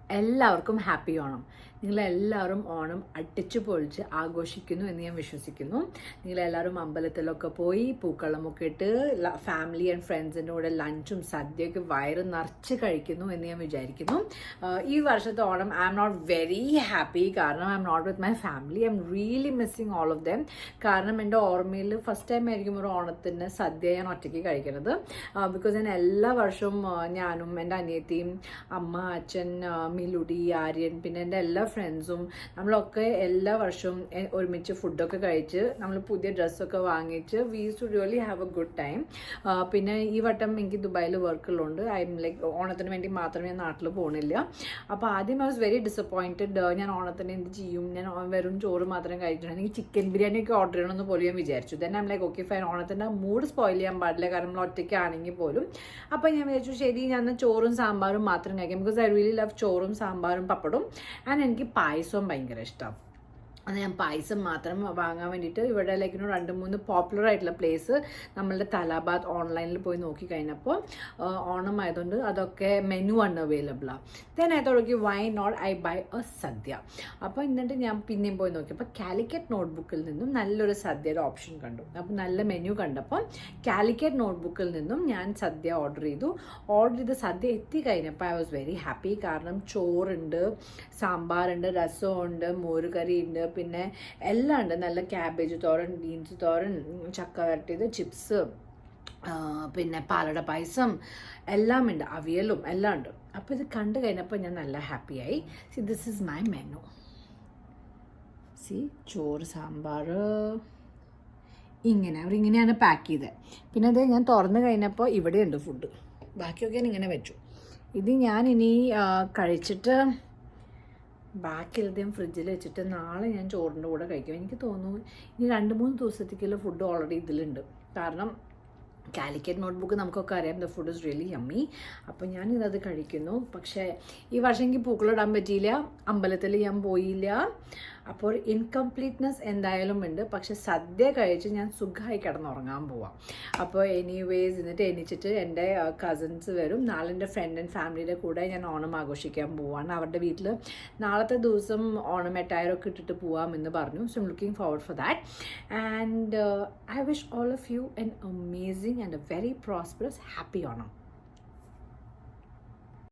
എല്ലാവർക്കും ഹാപ്പി ഓണം. നിങ്ങളെല്ലാവരും ഓണം അടിച്ചു പൊളിച്ച് ആഘോഷിക്കുന്നു എന്ന് ഞാൻ വിശ്വസിക്കുന്നു. നിങ്ങളെല്ലാവരും അമ്പലത്തിലൊക്കെ പോയി പൂക്കളമൊക്കെ ഇട്ട് ഫാമിലി ആൻഡ് ഫ്രണ്ട്സിൻ്റെ കൂടെ ലഞ്ചും സദ്യയൊക്കെ വയറ് നിറച്ച് കഴിക്കുന്നു എന്ന് ഞാൻ വിചാരിക്കുന്നു. ഈ വർഷത്തെ Onam I am not very happy, കാരണം I am not with my family. I am really missing all of them. കാരണം എൻ്റെ ഓർമ്മയിൽ ഫസ്റ്റ് ടൈം ആയിരിക്കും ഒരു ഓണത്തിന് സദ്യ ഞാൻ ഒറ്റയ്ക്ക് കഴിക്കുന്നത്. ബിക്കോസ് ഞാൻ എല്ലാ വർഷവും ഞാനും എൻ്റെ അനിയത്തിയും അമ്മ അച്ഛൻ മിലുടി ആര്യൻ പിന്നെ എൻ്റെ എല്ലാ ഫ്രണ്ട്സും നമ്മളൊക്കെ എല്ലാ വർഷവും ഒരുമിച്ച് ഫുഡൊക്കെ കഴിച്ച് നമ്മൾ പുതിയ ഡ്രസ്സൊക്കെ വാങ്ങിച്ച് we use to really have a good time. പിന്നെ ഈ വട്ടം എനിക്ക് ദുബായിൽ വർക്കുള്ളതുകൊണ്ട് ഐ എം ലൈക്ക് ഓണത്തിന് വേണ്ടി മാത്രമേ ഞാൻ നാട്ടിൽ പോകണില്ല. അപ്പോൾ ആദ്യം ഐ വാസ് വെരി ഡിസപ്പോയിൻറ്റഡ്. ഞാൻ ഓണത്തിന് എന്ത് ചെയ്യും, ഞാൻ വെറും ചോറ് മാത്രം കഴിക്കണം, എനിക്ക് ചിക്കൻ ബിരിയാണി ഒക്കെ ഓർഡർ ചെയ്യണമെന്ന് പോലും ഞാൻ വിചാരിച്ചു. Then I M like okay fine, ഓണത്തിൻ്റെ മൂഡ് സ്പോയിൽ ചെയ്യാൻ പാടില്ല, കാരണം നമ്മൾ ഒറ്റയ്ക്കാണെങ്കിൽ പോലും. അപ്പോൾ ഞാൻ വിചാരിച്ചു ശരി ഞാൻ ചോറും സാമ്പാറും മാത്രം കഴിക്കാം, ബിക്കോസ് ഐ റിയലി ലവ് ചോറും സാമ്പാറും പപ്പടും. ആൻഡ് എനിക്ക് പായസവും ഭയങ്കര ഇഷ്ടം. അത് ഞാൻ പായസം മാത്രം വാങ്ങാൻ വേണ്ടിയിട്ട് ഇവിടെ ലൈക്ക് 2-3 പോപ്പുലർ ആയിട്ടുള്ള പ്ലേസ് നമ്മളുടെ തലാബാദ് ഓൺലൈനിൽ പോയി നോക്കി കഴിഞ്ഞപ്പോൾ ഓണം ആയതുകൊണ്ട് അതൊക്കെ മെനു അൺഅവൈലബിളാണ്. Then I thought okay why not I buy a sadya. അപ്പോൾ എന്നിട്ട് ഞാൻ പിന്നെയും പോയി നോക്കിയപ്പോൾ കാലിക്കറ്റ് നോട്ട്ബുക്കിൽ നിന്നും നല്ലൊരു സദ്യയുടെ ഓപ്ഷൻ കണ്ടു. അപ്പോൾ നല്ല മെനു കണ്ടപ്പോൾ കാലിക്കറ്റ് നോട്ട്ബുക്കിൽ നിന്നും ഞാൻ സദ്യ ഓർഡർ ചെയ്ത് സദ്യ എത്തി കഴിഞ്ഞപ്പോൾ ഐ വാസ് വെരി ഹാപ്പി. കാരണം ചോറുണ്ട്, സാമ്പാറുണ്ട്, രസമുണ്ട്, മോരുകറി ഉണ്ട്, പിന്നെ എല്ലാം ഉണ്ട്. നല്ല ക്യാബേജ് തോരൻ, ബീൻസ് തോരൻ, ചക്ക വരട്ടിയത്, ചിപ്സ്, പിന്നെ പാലട പായസം എല്ലാം ഉണ്ട്, അവിയലും എല്ലാം ഉണ്ട്. അപ്പോൾ ഇത് കണ്ടു കഴിഞ്ഞപ്പോൾ ഞാൻ നല്ല ഹാപ്പിയായി. See this is my menu. C ചോറ് സാമ്പാർ ഇങ്ങനെ അവരിങ്ങനെയാണ് പാക്ക് ചെയ്തത്. പിന്നെ അത് ഞാൻ തുറന്നു കഴിഞ്ഞപ്പോൾ ഇവിടെയുണ്ട് ഫുഡ്, ബാക്കിയൊക്കെ ഞാൻ ഇങ്ങനെ വെച്ചു. ഇത് ഞാൻ ഇനി കഴിച്ചിട്ട് ബാക്കിയുള്ളത് ഞാൻ ഫ്രിഡ്ജിൽ വെച്ചിട്ട് നാളെ ഞാൻ ചോറിൻ്റെ കൂടെ കഴിക്കും. എനിക്ക് തോന്നുന്നു ഇനി 2-3 ദിവസത്തേക്കുള്ള ഫുഡ് ഓൾറെഡി ഇതിലുണ്ട്. കാരണം കാലിക്കറ്റ് നോട്ട്ബുക്ക് നമുക്കൊക്കെ അറിയാം the food is really yummy. അപ്പോൾ ഞാനിതത് കഴിക്കുന്നു. പക്ഷേ ഈ വർഷം എനിക്ക് പൂക്കളിടാൻ പറ്റിയില്ല, അമ്പലത്തിൽ ഞാൻ പോയില്ല. അപ്പോൾ ഇൻകംപ്ലീറ്റ്നെസ് എന്തായാലും ഉണ്ട്. പക്ഷെ സദ്യ കഴിച്ച് ഞാൻ സുഖമായി കിടന്നുറങ്ങാൻ പോവാം. അപ്പോൾ എനിവേസ് എന്നിട്ട് എണീച്ചിട്ട് എൻ്റെ കസിൻസ് വരും. നാളെ എൻ്റെ ഫ്രണ്ട് ആൻഡ് ഫാമിലിയുടെ കൂടെ ഞാൻ ഓണം ആഘോഷിക്കാൻ പോവാണ്. അവരുടെ വീട്ടിൽ നാളത്തെ ദിവസം ഓണം എട്ടായിരമൊക്കെ ഇട്ടിട്ട് പോവാമെന്ന് പറഞ്ഞു. So I am looking forward for that. And I wish all of you an amazing and a very prosperous happy Onam.